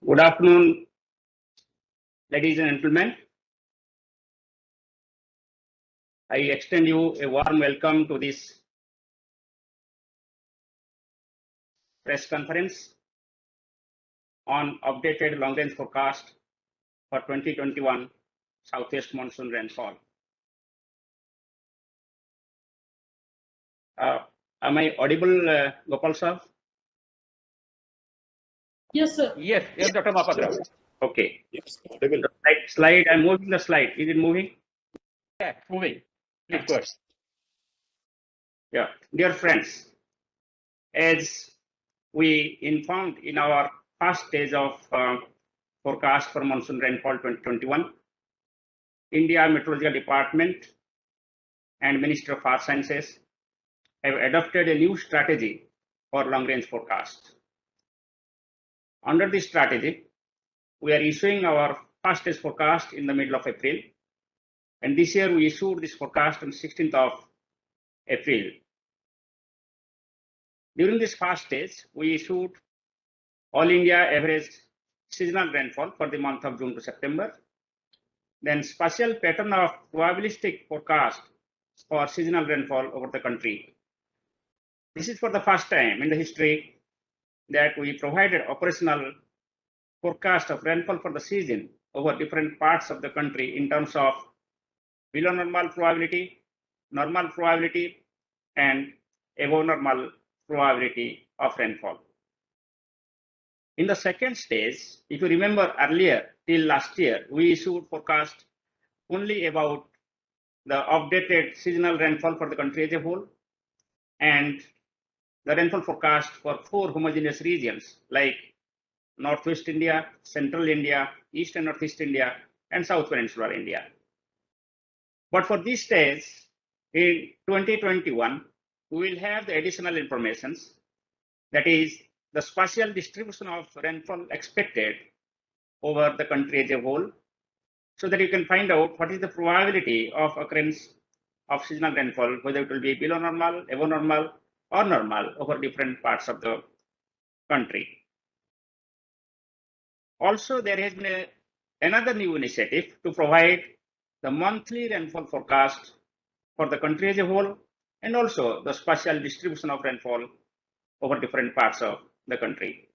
Good afternoon, ladies and gentlemen. I extend you a warm welcome to this press conference on updated long-range forecast for 2021 Southwest monsoon rainfall. Am I audible, Gopal sir? Yes, sir. Yes, Dr. Mahapatra. Okay. Yes, audible. The slide, I'm moving the slide. Is it moving? Yeah, moving. Please go ahead. Yeah, dear friends, as we informed in our first stage of forecast for monsoon rainfall 2021, India Meteorological Department and Ministry of Earth Sciences have adopted a new strategy for long-range forecast. Under this strategy, we are issuing our first stage forecast in the middle of April. And this year we issued this forecast on 16th of April. During this first stage, we issued all India average seasonal rainfall for the month of June to September. Then spatial pattern of probabilistic forecast for seasonal rainfall over the country. This is for the first time in the history that we provided operational forecast of rainfall for the season over different parts of the country in terms of below normal probability, normal probability, and above normal probability of rainfall. In the second stage, if you remember earlier, till last year, we issued forecast only about the updated seasonal rainfall for the country as a whole and the rainfall forecast for 4 homogeneous regions like Northwest India, Central India, East and Northeast India, and South Peninsular India. But for this stage, in 2021, we will have the additional information, that is the spatial distribution of rainfall expected over the country as a whole, so that you can find out what is the probability of occurrence of seasonal rainfall, whether it will be below normal, above normal, or normal over different parts of the country. Also, there has been another new initiative to provide the monthly rainfall forecast for the country as a whole, and also the spatial distribution of rainfall over different parts of the country.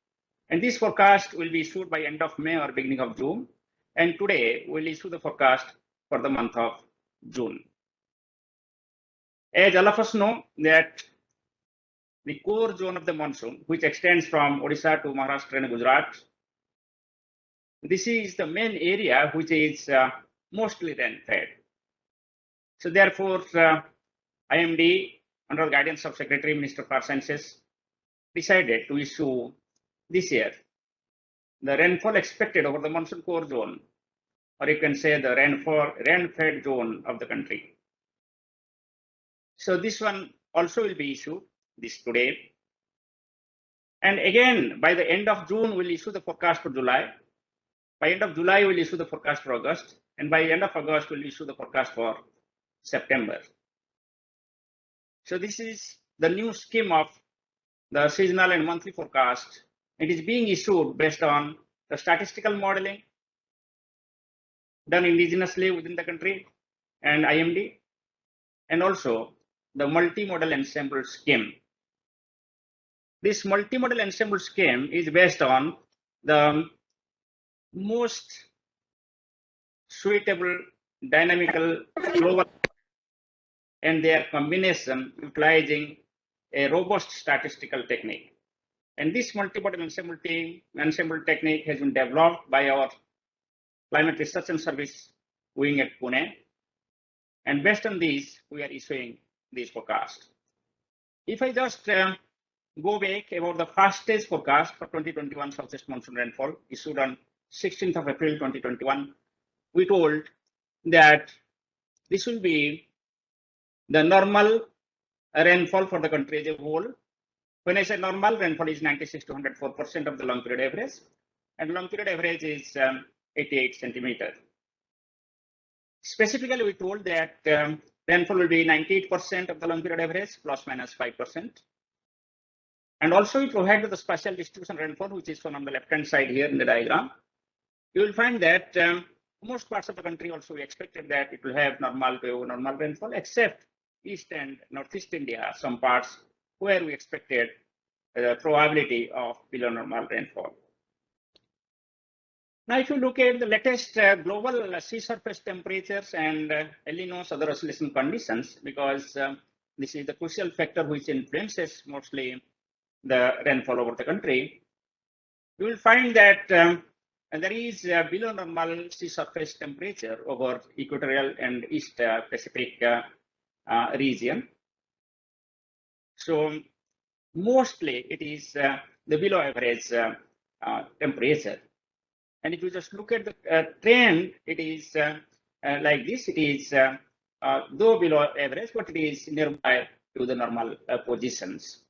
And this forecast will be issued by end of May or beginning of June. And today we'll issue the forecast for the month of June. As all of us know that the core zone of the monsoon, which extends from Odisha to Maharashtra and Gujarat, this is the main area which is mostly rain-fed. So therefore, IMD, under the guidance of Secretary Minister of Earth Sciences, decided to issue this year the rainfall expected over the monsoon core zone, or you can say the rain-fed zone of the country. So this one also will be issued this today. And again, by the end of June, we'll issue the forecast for July. By end of July, we'll issue the forecast for August. And by end of August, we'll issue the forecast for September. So this is the new scheme of the seasonal and monthly forecast. It is being issued based on the statistical modeling done indigenously within the country and IMD, and also the multimodal ensemble scheme. This multimodal ensemble scheme is based on the most suitable dynamical global and their combination utilizing a robust statistical technique. And this multimodal ensemble technique has been developed by our Climate Research and Service wing at Pune. And based on this, we are issuing this forecast. If I just go back about the first stage forecast for 2021 Southwest monsoon rainfall issued on 16th of April 2021, we told that this will be the normal rainfall for the country as a whole. When I say normal, rainfall is 96 to 104% of the long period average, and long period average is 88 centimeters. Specifically, we told that rainfall will be 98% of the long period average plus minus 5%. And also we provide the spatial distribution rainfall, which is shown on the left-hand side here in the diagram. You will find that most parts of the country also we expected that it will have normal to normal rainfall, except East and Northeast India, some parts where we expected the probability of below normal rainfall. Now, if you look at the latest global sea surface temperatures and El Nino's other oscillation conditions, because this is the crucial factor which influences mostly the rainfall over the country, you will find that there is below normal sea surface temperature over equatorial and East Pacific region. So mostly it is the below average temperature. And if you just look at the trend, it is like this. It is though below average, but it is nearby to the normal positions.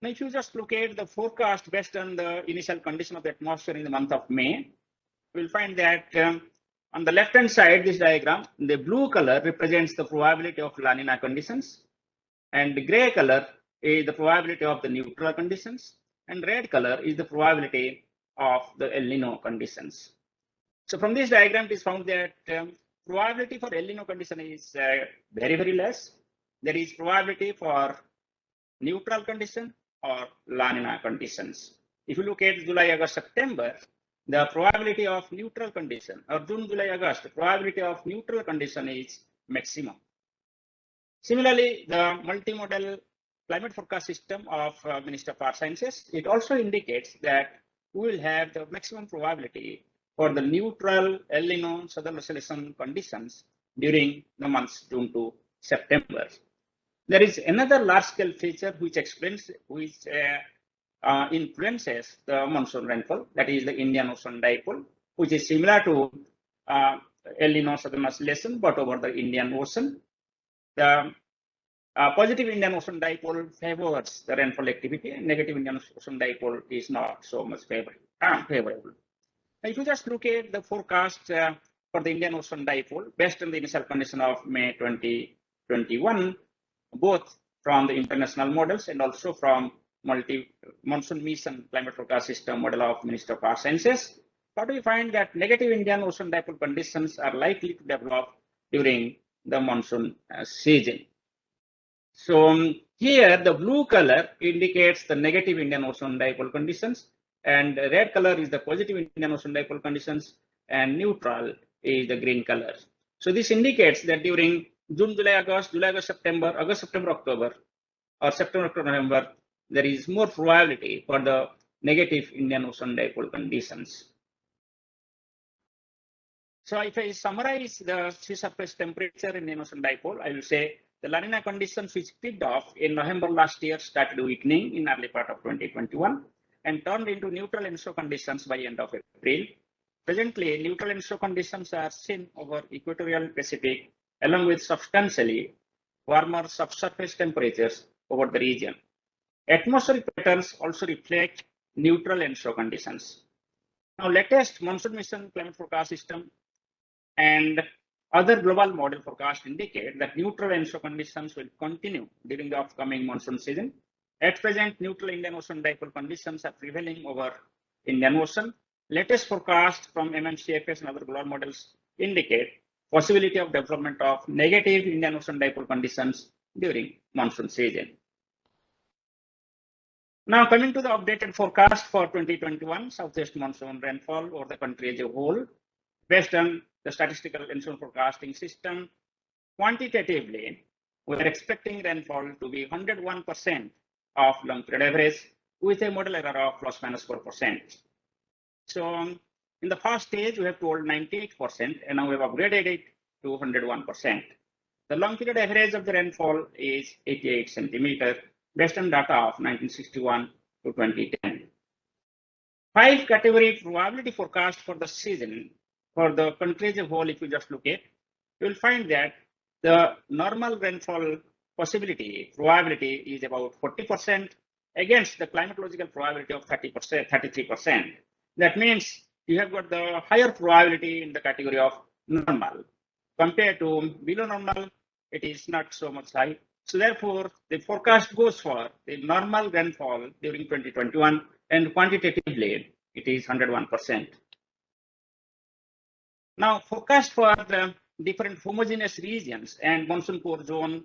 Now, if you just look at the forecast based on the initial condition of the atmosphere in the month of May, you will find that on the left-hand side, this diagram, the blue color represents the probability of La Nina conditions, and the gray color is the probability of the neutral conditions, and red color is the probability of the El Nino conditions. So from this diagram, it is found that probability for El Nino condition is very, very less. There is probability for neutral condition or La Nina conditions. If you look at July, August, September, the probability of neutral condition, or June, July, August, the probability of neutral condition is maximum. Similarly, the multimodal climate forecast system of Ministry of Earth Sciences, it also indicates that we will have the maximum probability for the neutral El Nino southern oscillation conditions during the months June to September. There is another large-scale feature which explains, which influences the monsoon rainfall, that is the Indian Ocean dipole, which is similar to El Nino southern oscillation, but over the Indian Ocean. The positive Indian Ocean dipole favors the rainfall activity, and negative Indian Ocean dipole is not so much favorable. Now, if you just look at the forecast for the Indian Ocean dipole based on the initial condition of May 2021, both from the international models and also from monsoon mission climate forecast system model of Ministry of Earth Sciences, what we find that negative Indian Ocean dipole conditions are likely to develop during the monsoon season. So here the blue color indicates the negative Indian Ocean dipole conditions, and the red color is the positive Indian Ocean dipole conditions, and neutral is the green color. So this indicates that during June, July, August, September, August, September, October, or September, October, November, there is more probability for the negative Indian Ocean dipole conditions. So if I summarize the sea surface temperature in Indian Ocean dipole, I will say the La Nina conditions which kicked off in November last year started weakening in early part of 2021 and turned into neutral and ENSO conditions by end of April. Presently, neutral and ENSO conditions are seen over equatorial Pacific, along with substantially warmer subsurface temperatures over the region. Atmospheric patterns also reflect neutral and ENSO conditions. Now, latest monsoon mission climate forecast system and other global model forecasts indicate that neutral and ENSO conditions will continue during the upcoming monsoon season. At present, neutral Indian Ocean dipole conditions are prevailing over Indian Ocean. Latest forecast from MMCFS and other global models indicate possibility of development of negative Indian Ocean dipole conditions during monsoon season. Now, coming to the updated forecast for 2021 southwest monsoon rainfall over the country as a whole, based on the statistical monsoon forecasting system, quantitatively, we are expecting rainfall to be 101% of long period average with a model error of plus minus 4%. So in the first stage, we have told 98%, and now we have upgraded it to 101%. The long period average of the rainfall is 88 centimeters based on data of 1961 to 2010. 5 category probability forecast for the season for the country as a whole, if you just look at, you will find that the normal rainfall possibility probability is about 40% against the climatological probability of 30%, 33%. That means you have got the higher probability in the category of normal. Compared to below normal, it is not so much high. So therefore, the forecast goes for the normal rainfall during 2021, and quantitatively, it is 101%. Now, forecast for the different homogeneous regions and monsoon core zone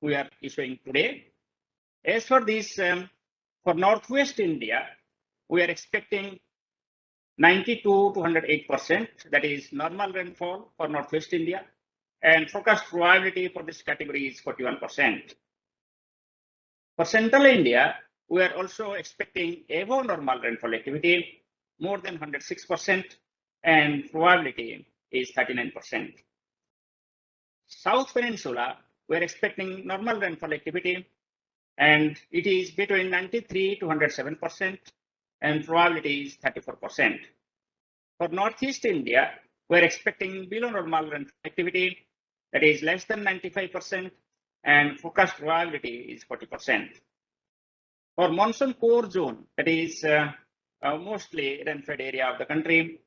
we are issuing today. As for this, for Northwest India, we are expecting 92 to 108%, that is normal rainfall for Northwest India, and forecast probability for this category is 41%. For Central India, we are also expecting above normal rainfall activity, more than 106%, and probability is 39%. South Peninsula, we are expecting normal rainfall activity, and it is between 93 to 107%, and probability is 34%. For Northeast India, we are expecting below normal rainfall activity, that is less than 95%, and forecast probability is 40%. For monsoon core zone, that is mostly rain-fed area of the country,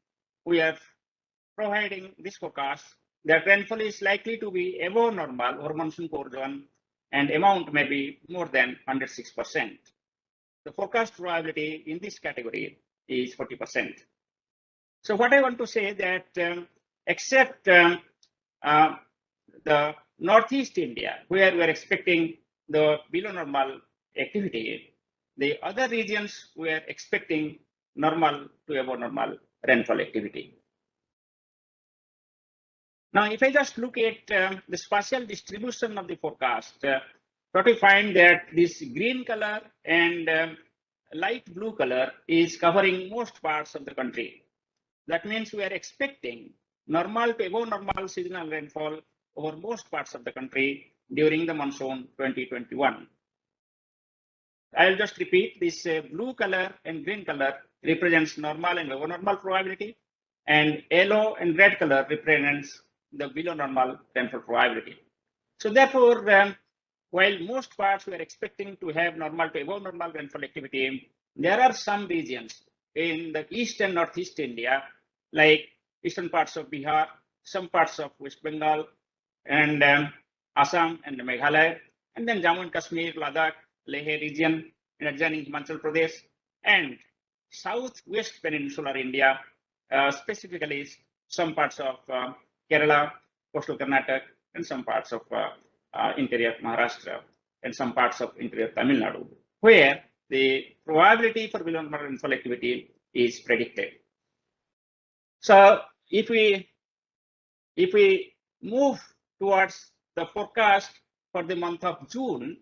we are providing this forecast that rainfall is likely to be above normal or monsoon core zone, and amount may be more than 106%. The forecast probability in this category is 40%. So what I want to say that except the Northeast India, where we are expecting the below normal activity, the other regions we are expecting normal to above normal rainfall activity. Now, if I just look at the spatial distribution of the forecast, what we find that this green color and light blue color is covering most parts of the country. That means we are expecting normal to above normal seasonal rainfall over most parts of the country during the monsoon 2021. I'll just repeat, this blue color and green color represents normal and above normal probability, and yellow and red color represents the below normal rainfall probability. So therefore, while most parts we are expecting to have normal to above normal rainfall activity, there are some regions in the east and northeast India, like eastern parts of Bihar, some parts of West Bengal, and Assam and Meghalaya, and then Jammu and Kashmir, Ladakh, Leh region, and adjoining Himachal Pradesh, and southwest peninsular India, specifically some parts of Kerala, coastal Karnataka, and some parts of interior Maharashtra, and some parts of interior Tamil Nadu, where the probability for below normal rainfall activity is predicted. So if we move towards the forecast for the month of June,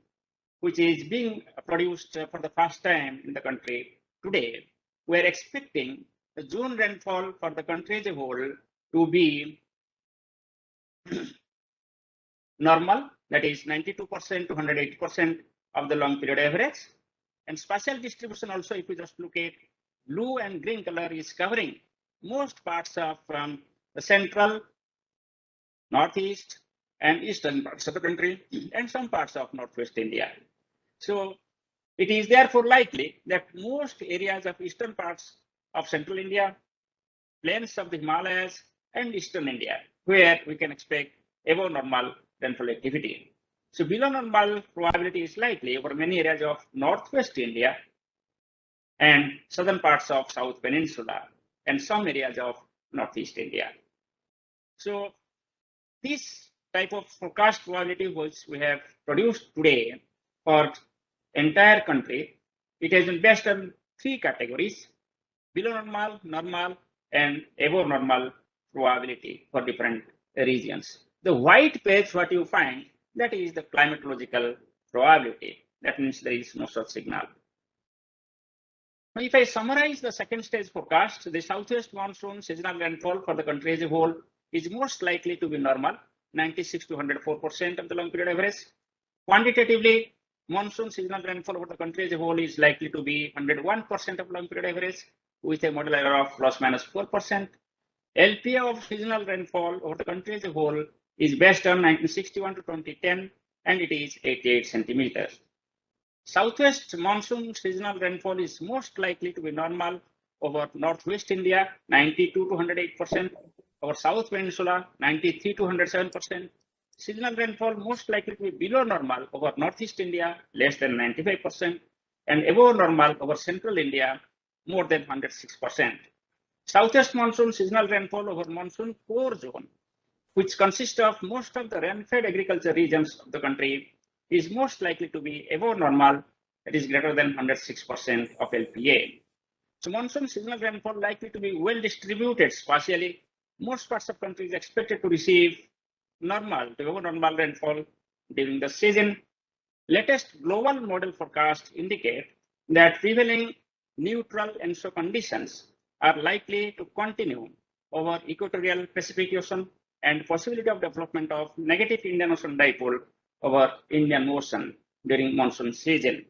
which is being produced for the first time in the country today, we are expecting the June rainfall for the country as a whole to be normal, that is 92% to 180% of the long period average. And spatial distribution also, if we just look at blue and green color, is covering most parts of the central, northeast, and eastern parts of the country, and some parts of northwest India. So it is therefore likely that most areas of eastern parts of central India, plains of the Himalayas, and eastern India, where we can expect above normal rainfall activity. So below normal probability is likely over many areas of northwest India and southern parts of South Peninsula and some areas of northeast India. So this type of forecast probability which we have produced today for entire country, it has been based on three categories: below normal, normal, and above normal probability for different regions. The white page, what you find, that is the climatological probability. That means there is no such signal. Now, if I summarize the second stage forecast, the southwest monsoon seasonal rainfall for the country as a whole is most likely to be normal, 96 to 104% of the long period average. Quantitatively, monsoon seasonal rainfall over the country as a whole is likely to be 101% of long period average with a model error of plus minus 4%. LPA of seasonal rainfall over the country as a whole is based on 1961 to 2010, and it is 88 centimeters. Southwest monsoon seasonal rainfall is most likely to be normal over northwest India, 92 to 108%, over South Peninsula, 93 to 107%, Seasonal rainfall most likely to be below normal over northeast India, less than 95%, and above normal over central India, more than 106%. Southwest monsoon seasonal rainfall over monsoon core zone, which consists of most of the rain-fed agriculture regions of the country, is most likely to be above normal, that is greater than 106% of LPA. So monsoon seasonal rainfall likely to be well distributed spatially. Most parts of the country is expected to receive normal to above normal rainfall during the season. Latest global model forecasts indicate that prevailing neutral ENSO conditions are likely to continue over equatorial Pacific Ocean and possibility of development of negative Indian Ocean dipole over Indian Ocean during monsoon season.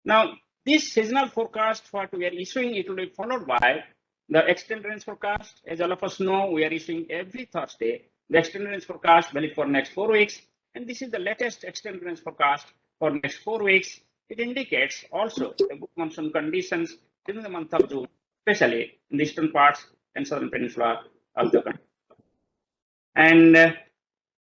Now, this seasonal forecast what we are issuing, it will be followed by the extended range forecast. As all of us know, we are issuing every Thursday the extended range forecast valid for next 4 weeks. And this is the latest extended range forecast for next 4 weeks. It indicates also the good monsoon conditions during the month of June, especially in the eastern parts and southern peninsula of the country. And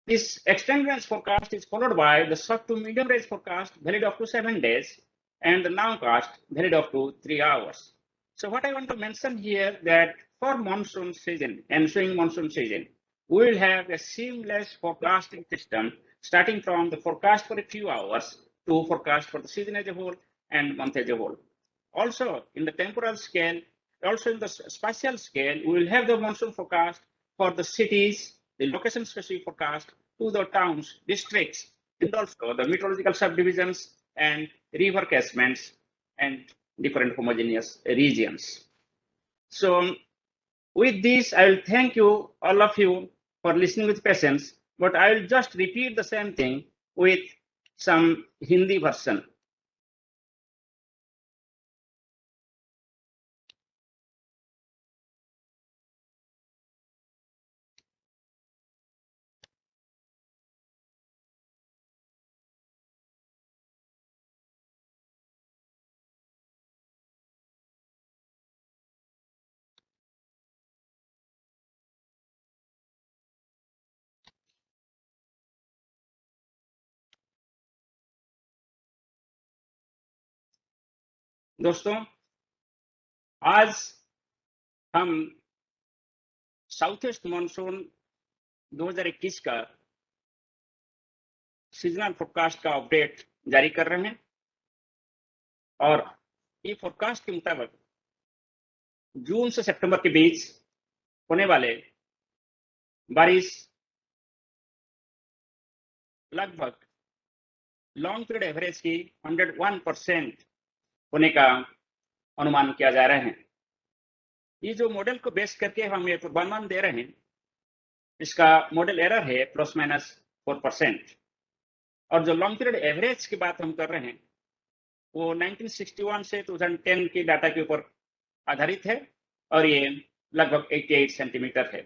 this extended range forecast is followed by the short to medium range forecast valid up to 7 days and the nowcast valid up to 3 hours. So what I want to mention here that for monsoon season, ensuing monsoon season, we will have a seamless forecasting system starting from the forecast for a few hours to forecast for the season as a whole and month as a whole. Also in the temporal scale, also in the spatial scale, we will have the monsoon forecast for the cities, the location specific forecast to the towns, districts, and also the meteorological subdivisions and river catchments and different homogeneous regions. So with this, I will thank you, all of you, for listening with patience, but I will just repeat the same thing with some Hindi version. दोस्तों, आज हम south east monsoon 2021 का seasonal forecast का update जारी कर रहे हैं और ये फोरकास्ट के मुताबिक जून से सितंबर के बीच होने वाले बारिश लगभग लॉन्ग पीरियड एवरेज की 101% होने का अनुमान किया जा रहा है। ये जो मॉडल को बेस करके हम ये पूर्वानुमान दे रहे हैं, इसका मॉडल एरर है ±4%। और जो लॉन्ग पीरियड एवरेज की बात हम कर रहे हैं वो 1961 से 2010 के डाटा के ऊपर आधारित है और ये लगभग 88 सेंटीमीटर है।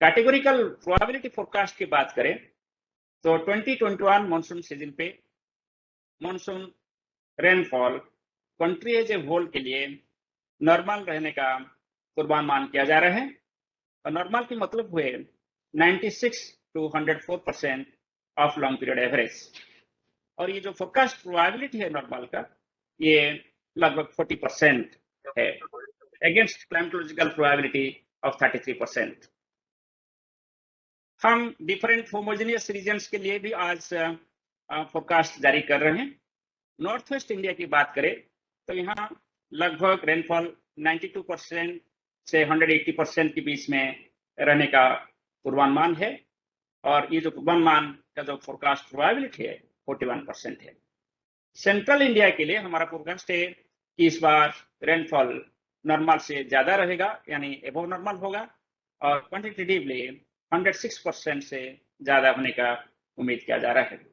कैटेगोरिकल प्रोबेबिलिटी फोरकास्ट की बात करें तो 2021 मानसून सीजन पे monsoon rainfall country as a whole के लिए नॉर्मल रहने का पूर्वानुमान किया जा रहा है और नॉर्मल की मतलब हुए 96 to 104% of long period average. और ये जो फोरकास्ट प्रोबेबिलिटी है नॉर्मल का ये लगभग 40% है अगेंस्ट क्लाइमेटोलॉजिकल प्रोबेबिलिटी ऑफ 33%। हम डिफरेंट होमोजेनियस रीजन्स के लिए भी आज फोरकास्ट जारी कर रहे हैं। नॉर्थ वेस्ट इंडिया की बात करें तो यहाँ लगभग रेनफॉल 92% से 180% के बीच में रहने का पूर्वानुमान है और ये जो पूर्वानुमान का जो फोरकास्ट प्रोबेबिलिटी है 41% है। सेंट्रल इंडिया के लिए हमारा फोरकास्ट है कि इस बार रेनफॉल नॉर्मल से ज्यादा रहेगा यानी एबव नॉर्मल होगा और क्वांटिटेटिवली 106% से ज्यादा होने का उम्मीद किया जा रहा है।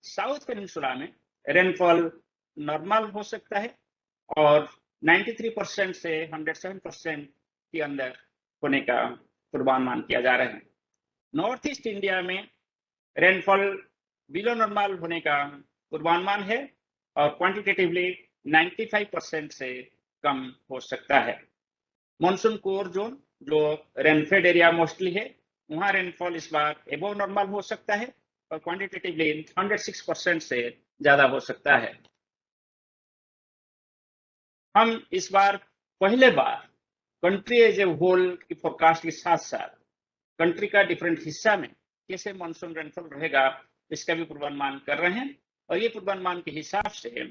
साउथ पेनिनसुला में रेनफॉल नॉर्मल हो सकता है और 93% से 107% के अंदर होने का पूर्वानुमान किया जा रहा है। नॉर्थ ईस्ट इंडिया में रेनफॉल बिलो नॉर्मल होने का पूर्वानुमान है और क्वांटिटेटिवली 95% से कम हो सकता है। मॉनसून कोर जोन जो रेनफेड एरिया मोस्टली है वहां रेनफॉल इस बार एबव नॉर्मल हो सकता है और क्वांटिटेटिवली 106% से ज्यादा हो सकता है। हम इस बार पहले बार कंट्री एज ए होल की फोरकास्ट के साथ साथ कंट्री का डिफरेंट हिस्सा में कैसे मानसून रेनफॉल रहेगा इसका भी पूर्वानुमान कर रहे हैं और ये पूर्वानुमान के हिसाब से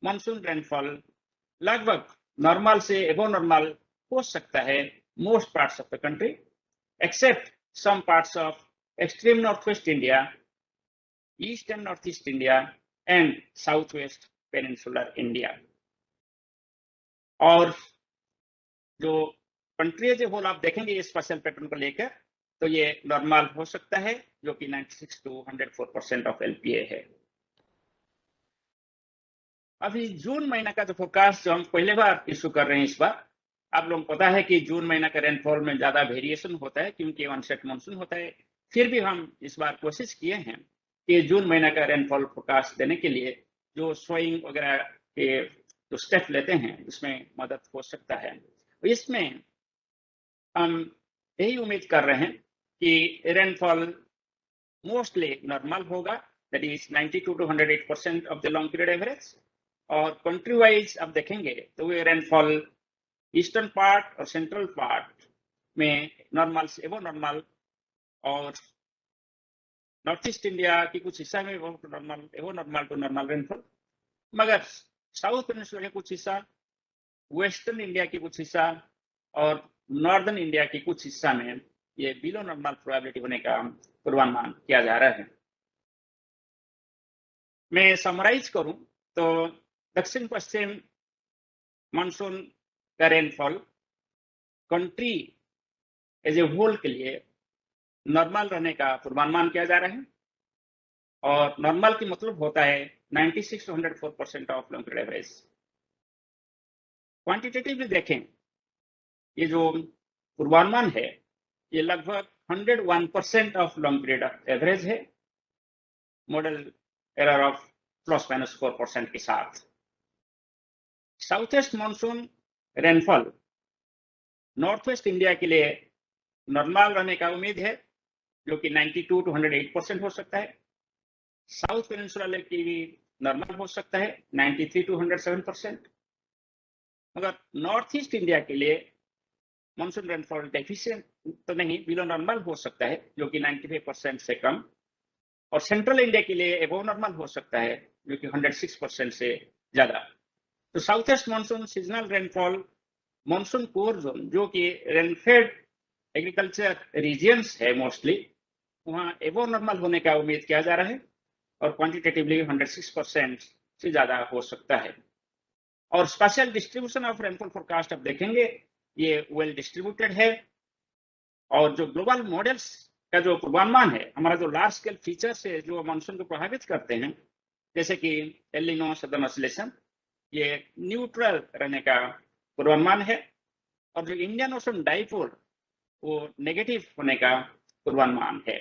मानसून रेनफॉल लगभग नॉर्मल से एबव नॉर्मल हो सकता है most parts of the country except some parts of extreme north west India, east and north east India and south west peninsular India. और जो कंट्री एज ए होल आप देखेंगे ये स्पेशल पैटर्न को लेकर तो ये नॉर्मल हो सकता है जो कि 96 to 104% ऑफ एलपीए है। अभी जून महीना का जो फोरकास्ट जो हम पहले बार इशू कर रहे हैं इस बार, आप लोगों को पता है कि जून महीना का रेनफॉल में ज्यादा वेरिएशन होता है क्योंकि ऑनसेट मानसून होता है। फिर भी हम इस बार कोशिश किए हैं कि जून महीना का रेनफॉल फोरकास्ट देने के लिए जो सोइंग वगैरह के जो स्टेप लेते हैं उसमें मदद हो सकता है। इसमें हम यही उम्मीद कर रहे हैं कि रेनफॉल मोस्टली नॉर्मल होगा, that is 92 to 108% of the long period average. और कंट्री वाइज आप देखेंगे तो ये रेनफॉल ईस्टर्न पार्ट और सेंट्रल पार्ट में नॉर्मल से एबव नॉर्मल और नॉर्थ ईस्ट इंडिया की कुछ हिस्सा में normal above normal to normal rainfall, मगर साउथ पेनिनसुला के कुछ हिस्सा, वेस्टर्न इंडिया की कुछ हिस्सा और नॉर्दर्न इंडिया की कुछ हिस्सा में ये बिलो नॉर्मल प्रोबेबिलिटी होने का पूर्वानुमान किया जा रहा है। मैं समराइज करूं तो दक्षिण पश्चिम मानसून का rainfall country as a whole के लिए नॉर्मल रहने का पूर्वानुमान किया जा रहा है और नॉर्मल की मतलब होता है 96 to 104% of long period average. Quantitatively देखें ये जो पूर्वानुमान है ये लगभग 101% ऑफ लॉन्ग पीरियड एवरेज है, मॉडल एरर ऑफ ±4% के साथ। South west monsoon rainfall north west India के लिए नॉर्मल रहने का उम्मीद है जो कि 92 to 108% हो सकता है। साउथ पेनिनसुला की भी नॉर्मल हो सकता है 93 to 107%, मगर नॉर्थ ईस्ट इंडिया के लिए मानसून रेनफॉल डेफिशिएंट तो नहीं, बिलो नॉर्मल हो सकता है जो कि 95% से कम, और सेंट्रल इंडिया के लिए एबव नॉर्मल हो सकता है जो कि 106% से ज्यादा। तो south west monsoon seasonal rainfall monsoon core zone जो कि रेनफेड एग्रीकल्चर रीजियंस है मोस्टली, वहाँ एबव नॉर्मल होने का उम्मीद किया जा रहा है और क्वांटिटेटिवली 106% से ज्यादा हो सकता है। और special distribution of rainfall forecast आप देखेंगे ये वेल डिस्ट्रीब्यूटेड है और जो ग्लोबल मॉडल्स का जो पूर्वानुमान है, हमारा जो लार्ज स्केल फीचर्स है जो मानसून को प्रभावित करते हैं जैसे कि एल नीनो, सदर्न ऑसिलेशन, ये न्यूट्रल रहने का पूर्वानुमान है और जो इंडियन ओशन डाइपोल वो नेगेटिव होने का पूर्वानुमान है।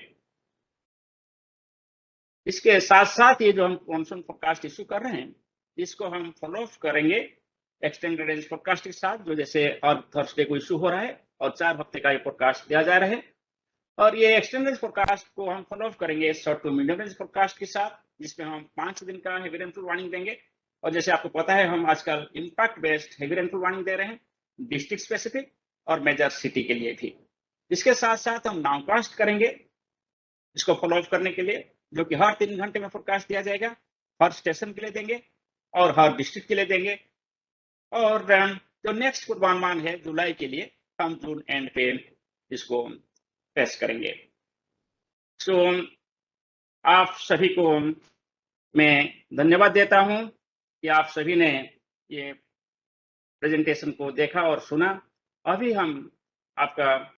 इसके साथ साथ ये जो हम मानसून फोरकास्ट इशू कर रहे हैं इसको हम फॉलो अप करेंगे एक्सटेंडेड रेंज फोरकास्ट के साथ, जो जैसे हर थर्सडे को इशू हो रहा है और 4 हफ्ते का ये फोरकास्ट दिया जा रहा है। और ये एक्सटेंडेड रेंज फोरकास्ट को हम फॉलो अप करेंगे short to medium range forecast के साथ, जिसमें हम 5 दिन का हेवी रेनफॉल वार्निंग देंगे। और जैसे आपको पता है हम आजकल impact based heavy rainfall warning दे रहे हैं डिस्ट्रिक्ट स्पेसिफिक और मेजर सिटी के लिए भी। इसके साथ साथ हम नाउकास्ट करेंगे इसको फॉलो अप करने के लिए, जो कि हर 3 घंटे में फोरकास्ट दिया जाएगा, हर स्टेशन के लिए देंगे और हर डिस्ट्रिक्ट के लिए देंगे। और जो नेक्स्ट पूर्वानुमान है जुलाई के लिए हम जून एंड पे इसको पेश करेंगे। सो आप सभी को मैं धन्यवाद देता हूं कि आप सभी ने ये प्रेजेंटेशन को देखा और सुना। अभी हम आपका